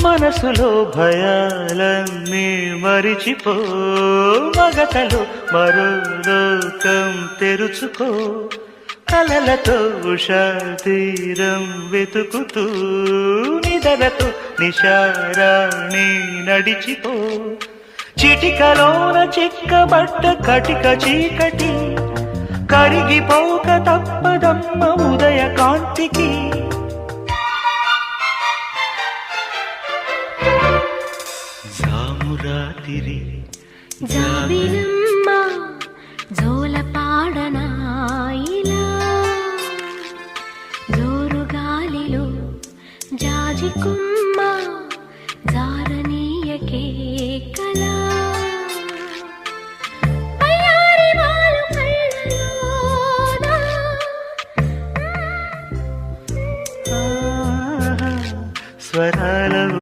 మనసులో భయాలన్నీ మరిచిపో, మగతలో మరో లోకం తెరుచుకో, కలలతో ఉషా తీరం వెతుకుతూ నిదలతో నిశారాణి నడిచిపో. చిటికలోన చిక్కబట్ట కటిక చీకటి కరిగిపోక తప్పదమ్మ ఉదయ కాంతికి. జామురాతిరి జాబిలమ్మ